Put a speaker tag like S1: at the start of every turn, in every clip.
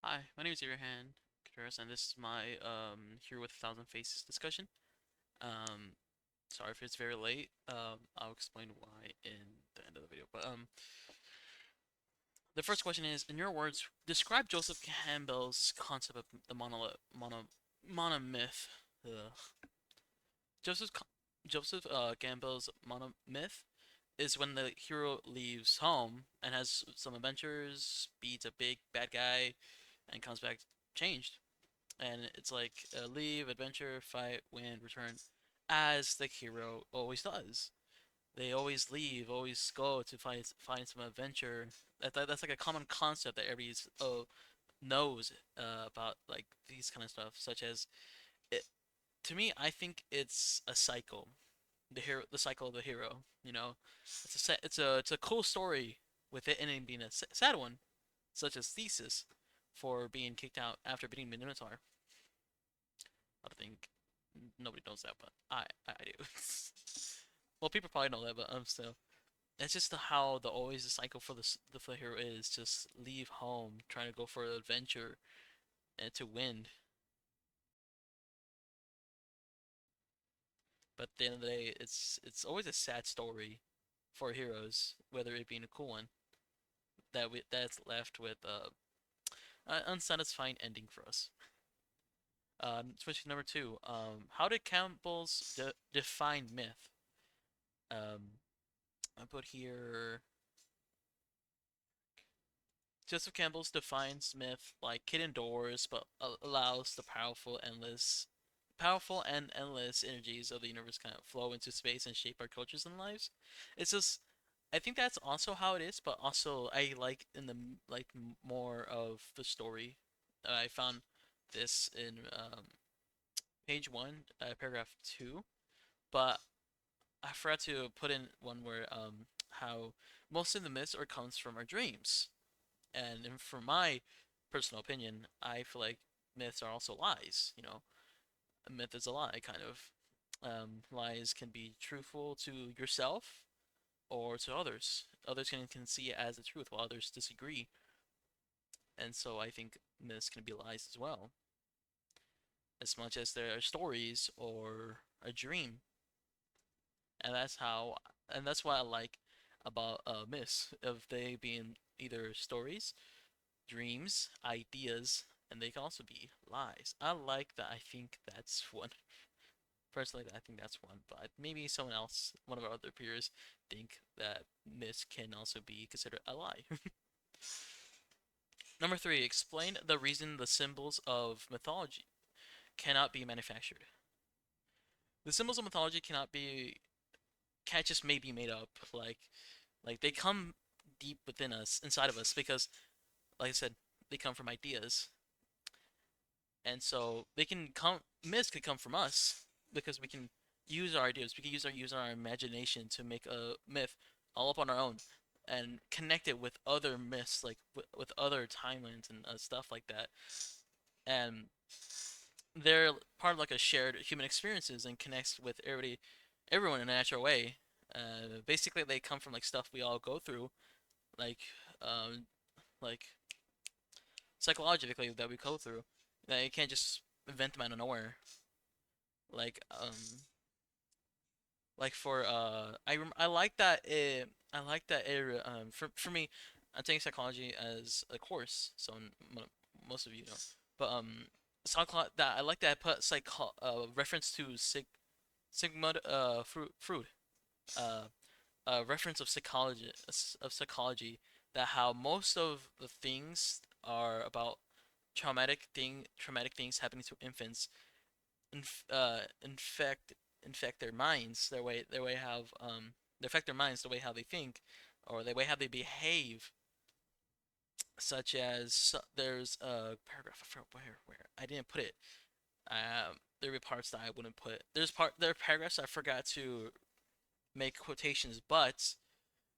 S1: Hi, my name is Abraham Contreras, and this is my Hero with a Thousand Faces discussion. Um, Sorry if it's very late. I'll explain why in the end of the video. But the first question is, in your words, describe Joseph Campbell's concept of the monomyth. Ugh. Joseph Campbell's monomyth is when the hero leaves home and has some adventures, beats a big bad guy, and comes back changed. And it's like leave, adventure, fight, win, return, as the hero always does. They always leave, always go to find some adventure. That's like a common concept that everybody knows about like these kind of stuff, such as it. To me, I think it's a cycle. The cycle of the hero. It's a cool story with it ending being a sad one, such as Thesis for being kicked out after beating Minotaur. I don't think nobody knows that, but I do. Well, people probably know that, but still, that's just how the always the cycle for the hero is just leave home, trying to go for an adventure and to win. But at the end of the day, it's always a sad story for heroes, whether it being a cool one that's left with an unsatisfying ending for us. Switching number two. How did Campbell's define myth? Um, I put here Joseph Campbell's defines myth like hidden doors, but allows the powerful and endless energies of the universe kind of flow into space and shape our cultures and lives. It's just, I think that's also how it is, but also I like in the more of the story. I found this in page one, paragraph two, but I forgot to put in one where how most of the myths are comes from our dreams. And for my personal opinion, I feel like myths are also lies. A myth is a lie, kind of. Lies can be truthful to yourself or to others. Others can see it as the truth, while others disagree. And so I think myths can be lies as well, as much as they are stories or a dream. And that's what I like about myths, of they being either stories, dreams, ideas, and they can also be lies. I like that. I think that's one. Personally, I think that's one, but maybe someone else, one of our other peers, think that myths can also be considered a lie. Number three, explain the reason the symbols of mythology cannot be manufactured. The symbols of mythology can't just maybe made up. Like they come deep within us, inside of us, because like I said, they come from ideas. And so they can come myths could come from us because we can use our ideas. We can use our imagination to make a myth all up on our own and connect it with other myths, like with other timelines and stuff like that. And they're part of like a shared human experiences and connects with everyone in a natural way. Basically, they come from like stuff we all go through, like um, like psychologically that we go through. That you can't just invent them out of nowhere. Like for I like that for me, I'm taking psychology as a course, so most of you know. But psycholo that I like that I put reference to Sigmund Freud, uh reference of psychology, that how most of the things are about traumatic things happening to infants inf- uh infect infect their minds, their way how they affect their minds, the way how they think, or the way how they behave. Such as there's a paragraph, I forgot where I didn't put it. There were parts that I wouldn't put. There are paragraphs I forgot to make quotations, but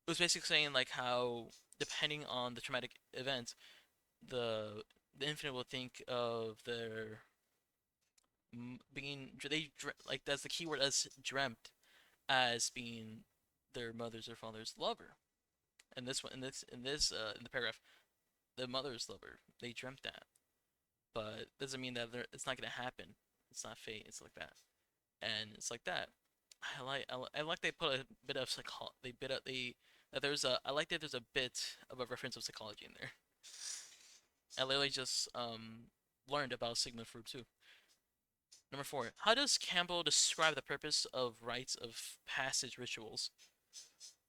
S1: it was basically saying like how, depending on the traumatic event, the the infinite will think of their being like that's the keyword, as dreamt, as being their mother's or father's lover. And this one in the paragraph, the mother's lover, they dreamt that. but doesn't mean that it's not gonna happen. It's not fate. It's like that, and it's like that. I like they put a bit of they bit of they that there's a I like that there's a bit of a reference of psychology in there. I literally just learned about Sigmund Freud too. Number four, how does Campbell describe the purpose of rites of passage rituals?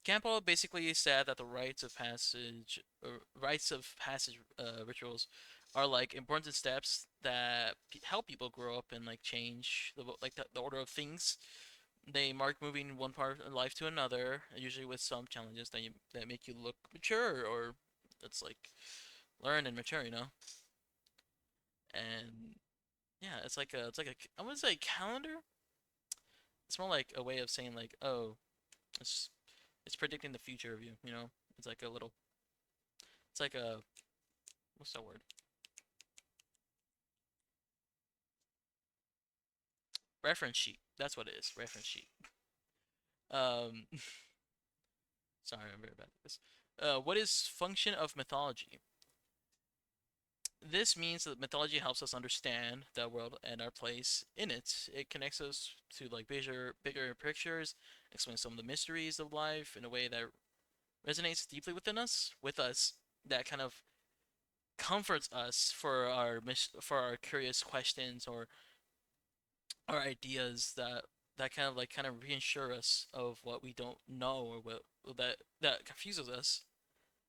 S1: Campbell basically said that the rites of passage rituals are like important steps that help people grow up and like change the order of things. They mark moving one part of life to another, usually with some challenges that make you look mature or it's like learn and mature, you know. And yeah, it's like a I wouldn't say calendar. It's more like a way of saying like, oh, it's it's predicting the future of you, you know. It's like a little it's like a what's that word? Reference sheet. That's what it is. Reference sheet. Um, sorry, I'm very bad at this. What is function of mythology? This means that mythology helps us understand the world and our place in it. It connects us to like bigger pictures, explains some of the mysteries of life in a way that resonates deeply with us, that kind of comforts us for for our curious questions or our ideas that kind of reassure us of what we don't know or what that confuses us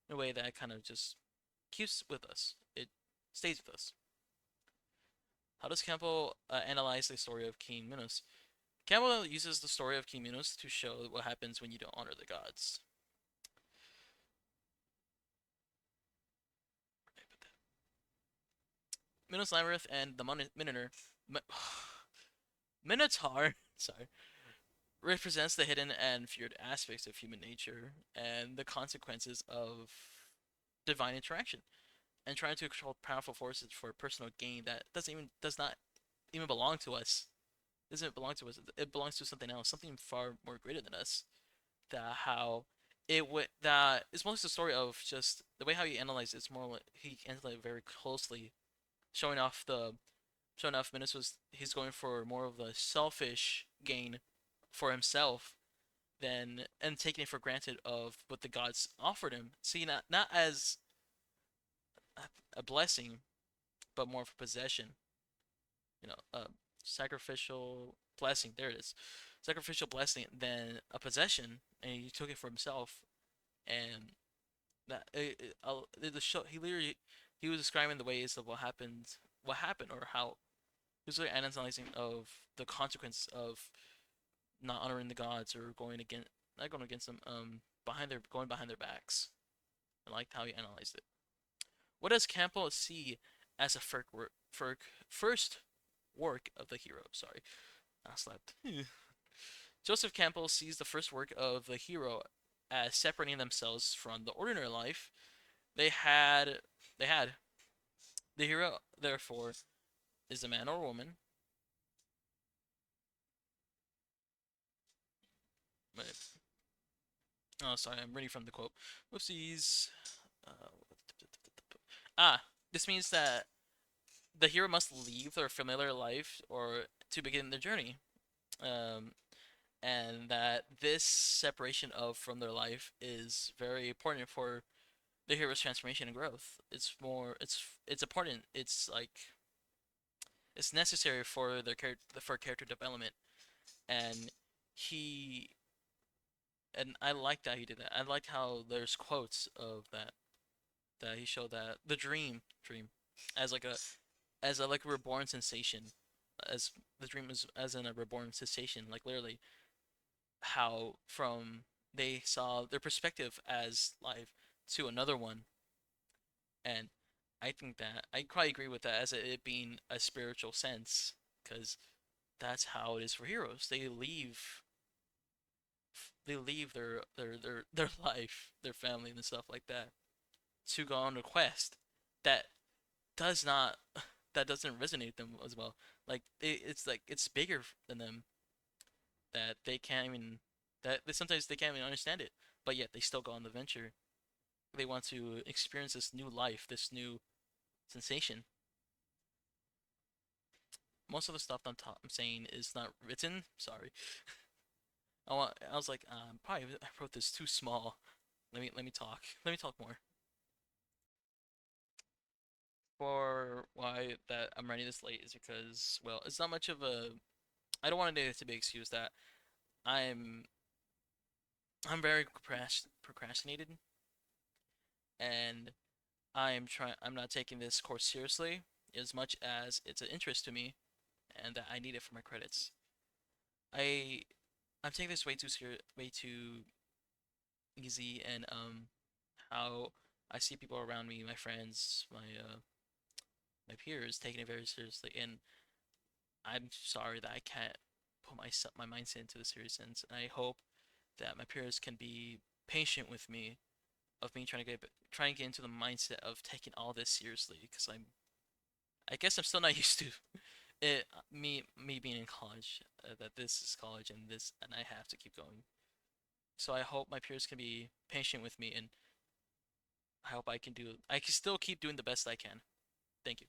S1: in a way that kind of just keeps with us. It stays with us. How does Campbell analyze the story of King Minos? Campbell uses the story of King Minos to show what happens when you don't honor the gods. Minos Labyrinth and the Minotaur, sorry, represents the hidden and feared aspects of human nature and the consequences of divine interaction and trying to control powerful forces for personal gain that does not even belong to us. Doesn't belong to us. It belongs to something else, something far more greater than us. That how it would that it's mostly the story of just the way how he analyzes it's more like he analyzes it very closely, showing off the showing off Minus was he's going for more of the selfish gain for himself than and taking it for granted of what the gods offered him. See, not as a blessing, but more of a possession. You know, a sacrificial blessing. There it is, sacrificial blessing than a possession, and he took it for himself. And that the show he was describing the ways of what happened, or how he was really analyzing of the consequences of not honoring the gods or going against not going against them behind their backs. I liked how he analyzed it. What does Campbell see as a first work of the hero? Sorry, I slept. Joseph Campbell sees the first work of the hero as separating themselves from the ordinary life they had. The hero, therefore, is a man or woman. Oh, sorry, I'm reading from the quote. Whoopsies. Uh, ah, this means that the hero must leave their familiar life or to begin their journey. Um, and that this separation of from their life is very important for the hero's transformation and growth. It's important. It's like it's necessary for their for character development. And he and I liked how he did that. I liked how there's quotes of that he showed that the dream as like a like a reborn sensation, as the dream is as in a reborn sensation, like literally how from they saw their perspective as life to another one. And I think that I quite agree with that as it being a spiritual sense, because that's how it is for heroes. They leave their life, their family and stuff like that to go on a quest that does not that doesn't resonate with them as well. It's like it's bigger than them that they can't even sometimes they can't even understand it, but yet they still go on the venture. They want to experience this new life, this new sensation. most of the stuff I'm saying is not written. Sorry. I was like, probably I wrote this too small. Let me talk. Let me talk more. For why that I'm running this late is because, well, it's not much of a. I don't want it to be excused that I'm I'm very procrastinated, and I'm not taking this course seriously as much as it's an interest to me and that I need it for my credits. I I'm taking this way too easy, and how I see people around me, my friends, my peers taking it very seriously, and I'm sorry that I can't put my mindset into the serious sense. And I hope that my peers can be patient with me of me trying to get into the mindset of taking all this seriously because I guess I'm still not used to me being in college, that this is college and I have to keep going. So I hope my peers can be patient with me, and I hope I can still keep doing the best I can. Thank you.